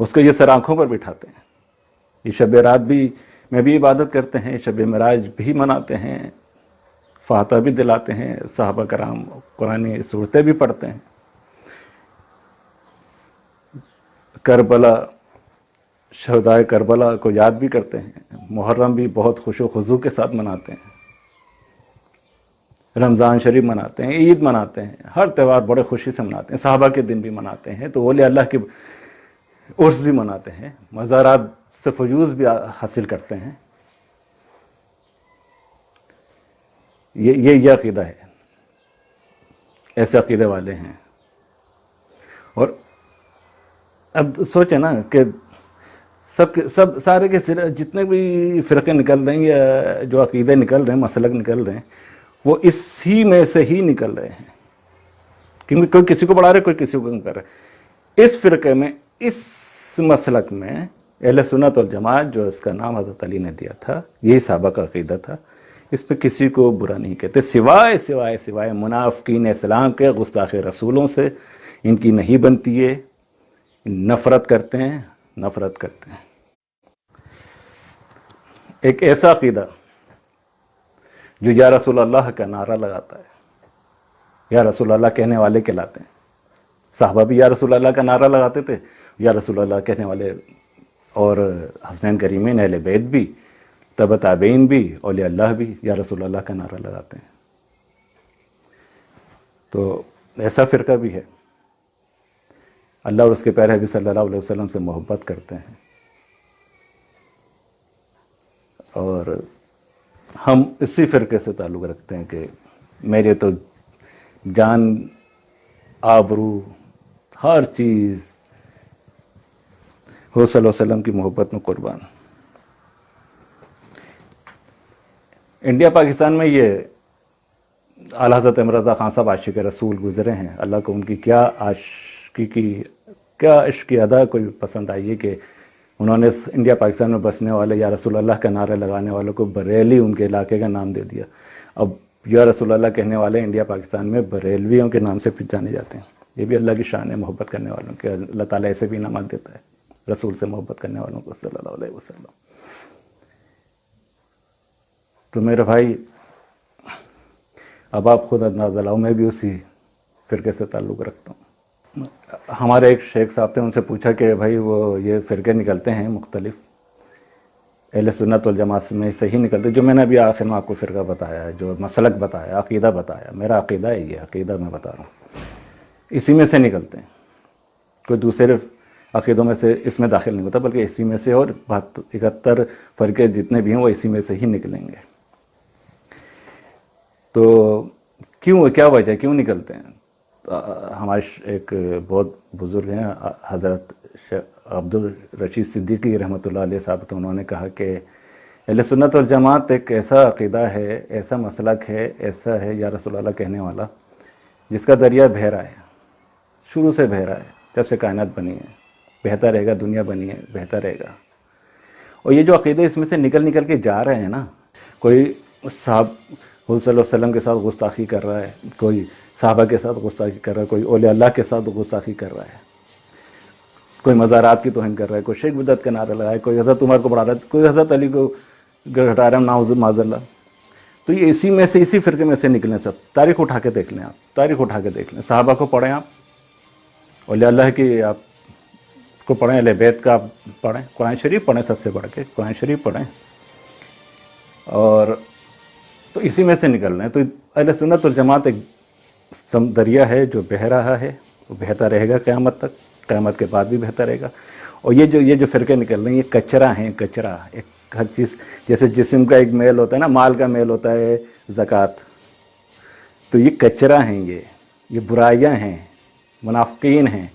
اس کو یہ سر آنکھوں پر بٹھاتے ہیں. یہ شب رات بھی میں بھی عبادت کرتے ہیں, شب معراج بھی مناتے ہیں, فاتحہ بھی دلاتے ہیں, صحابہ کرام قرآن صورتیں بھی پڑھتے ہیں, کربلا شہدائے کربلا کو یاد بھی کرتے ہیں, محرم بھی بہت خوش و خضوع کے ساتھ مناتے ہیں, رمضان شریف مناتے ہیں, عید مناتے ہیں, ہر تہوار بڑے خوشی سے مناتے ہیں, صحابہ کے دن بھی مناتے ہیں, تو اولیاء اللہ کے عرس بھی مناتے ہیں, مزارات سے فیوض بھی حاصل کرتے ہیں. یہ عقیدہ ہے, ایسے عقیدے والے ہیں. اور اب سوچیں نا کہ سب سارے کے جتنے بھی فرقے نکل رہے ہیں یا جو عقیدے نکل رہے ہیں, مسلک نکل رہے ہیں, وہ اسی میں سے ہی نکل رہے ہیں, کیونکہ کوئی کسی کو بڑھا رہے, کوئی کسی کو کم کر رہے. اس فرقے میں, اس مسلک میں اہل سنت والجماعت, جو اس کا نام حضرت علی نے دیا تھا, یہی صحابہ کا عقیدہ تھا, اس پہ کسی کو برا نہیں کہتے, سوائے منافقین اسلام کے, گستاخ رسولوں سے. ان کی نہیں بنتی ہے, نفرت کرتے ہیں. ایک ایسا عقیدہ جو یا رسول اللہ کا نعرہ لگاتا ہے, یا رسول اللہ کہنے والے کہلاتے ہیں. صحابہ بھی یا رسول اللہ کا نعرہ لگاتے تھے, یا رسول اللہ کہنے والے, اور حسنین کریمین اہل بیت بھی, تبع تابعین بھی, اولیاء اللہ بھی یا رسول اللہ کا نعرہ لگاتے ہیں. تو ایسا فرقہ بھی ہے. اللہ اور اس کے پیارے حبیب صلی اللہ علیہ وسلم سے محبت کرتے ہیں, اور ہم اسی فرقے سے تعلق رکھتے ہیں کہ میرے تو جان, آبرو, ہر چیز حضور صلی اللہ علیہ وسلم کی محبت میں قربان. انڈیا پاکستان میں یہ اعلیٰ حضرت احمد رضا خان صاحب عاشق رسول گزرے ہیں, اللہ کو ان کی کیا عشق کی ادا کوئی پسند آئی ہے کہ انہوں نے انڈیا پاکستان میں بسنے والے یا رسول اللہ کا نعرہ لگانے والوں کو بریلی ان کے علاقے کا نام دے دیا. اب یا رسول اللہ کہنے والے انڈیا پاکستان میں بریلویوں کے نام سے پھر جانے جاتے ہیں. یہ بھی اللہ کی شان ہے, محبت کرنے والوں کے. اللہ تعالیٰ ایسے بھی انعامات دیتا ہے رسول سے محبت کرنے والوں کو صلی اللہ علیہ وسلم. تو میرے بھائی, اب آپ خود اندازہ لاؤ, میں بھی اسی فرقے سے تعلق رکھتا ہوں. ہمارے ایک شیخ صاحب تھے, ان سے پوچھا کہ بھائی وہ یہ فرقے نکلتے ہیں مختلف, اہل سنت والجماعت میں سے ہی نکلتے, جو میں نے ابھی آخر میں آپ کو فرقہ بتایا, جو مسلک بتایا, عقیدہ بتایا, میرا عقیدہ ہے, یہ عقیدہ میں بتا رہا ہوں, اسی میں سے نکلتے ہیں. کوئی دوسرے عقیدوں میں سے اس میں داخل نہیں ہوتا, بلکہ اسی میں سے, اور 71 فرقے جتنے بھی ہیں وہ اسی میں سے ہی نکلیں گے. تو کیا وجہ ہے, کیوں نکلتے ہیں؟ ہمارے ایک بہت بزرگ ہیں حضرت عبد الرشید صدیقی رحمۃ اللہ علیہ صاحب, تو انہوں نے کہا کہ اہل سنت والجماعت ایک ایسا عقیدہ ہے, ایسا مسلک ہے, ایسا ہے یا رسول اللہ کہنے والا, جس کا دریا بہہ رہا ہے, شروع سے بہہ رہا ہے, جب سے کائنات بنی ہے بہتا رہے گا, دنیا بنی ہے بہتا رہے گا. اور یہ جو عقیدے اس میں سے نکل کے جا رہے ہیں نا, کوئی صاحب حضور صلی اللہ علیہ وسلم کے ساتھ گستاخی کر رہا ہے, کوئی صحابہ کے ساتھ گستاخی کر رہا ہے, کوئی اولیاء اللہ کے ساتھ گستاخی کر رہا ہے, کوئی مزارات کی توہین کر رہا ہے, کوئی شرک بدعت کا نعرہ لگا ہے, کوئی حضرت عمر کو بڑھا رہا ہے, کوئی حضرت علی کو گھٹا رہا ہے, نعوذ معاذ اللہ. تو یہ اسی میں سے, اسی فرقے میں سے نکلیں سب. تاریخ اٹھا کے دیکھ لیں آپ, تاریخ اٹھا کے دیکھ لیں, صحابہ کو پڑھیں آپ, اولیاء اللہ کی آپ کو پڑھیں, اہل بیت کا آپ پڑھیں, قرآن شریف پڑھیں, سب سے بڑھ کے قرآن شریف پڑھیں, اور تو اسی میں سے نکل رہے ہیں. تو اہل سنت والجماعت ایک دریا ہے جو بہہ رہا ہے, وہ بہتا رہے گا قیامت تک, قیامت کے بعد بھی بہتا رہے گا. اور یہ جو فرقے نکل رہے ہیں, یہ کچرا ہیں, کچرا. ایک ہر چیز, جیسے جسم کا ایک میل ہوتا ہے نا, مال کا میل ہوتا ہے زکوٰۃ, تو یہ کچرا ہیں, یہ برائیاں ہیں, منافقین ہیں,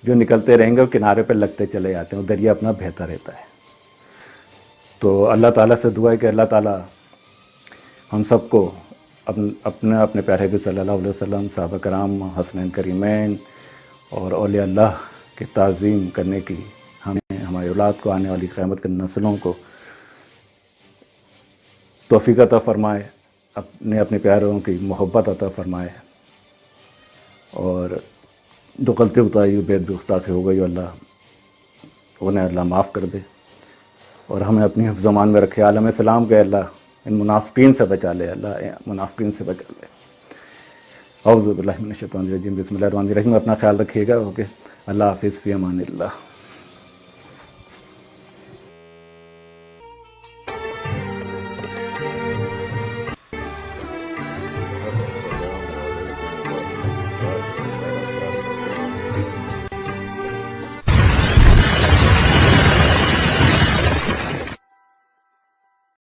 جو نکلتے رہیں گے اور کنارے پہ لگتے چلے جاتے ہیں, وہ دریا اپنا بہتا رہتا ہے. تو اللہ تعالیٰ سے دعا ہے کہ اللہ تعالیٰ ہم سب کو اپنے پیارے حبیب صلی اللہ علیہ وسلم, صحابہ کرام, حسنین کریمین اور اولیاء اللہ کی تعظیم کرنے کی ہمیں, ہماری اولاد کو, آنے والی قیامت کے نسلوں کو توفیق عطا فرمائے, اپنے پیاروں کی محبت عطا فرمائے. اور جو غلطی اتاری, بے گستاخی ہو گئی, اللہ انہیں اللہ معاف کر دے اور ہمیں اپنی حفظ و امان میں رکھے. عالم اسلام کے اللہ ان منافقین سے بچا لے, اللہ منافقین سے بچا لے. اعوذ باللہ من الشیطان الرجیم, بسم اللہ الرحمن الرحیم. اپنا خیال رکھیے گا. اوکے, اللہ حافظ, فی امان اللہ.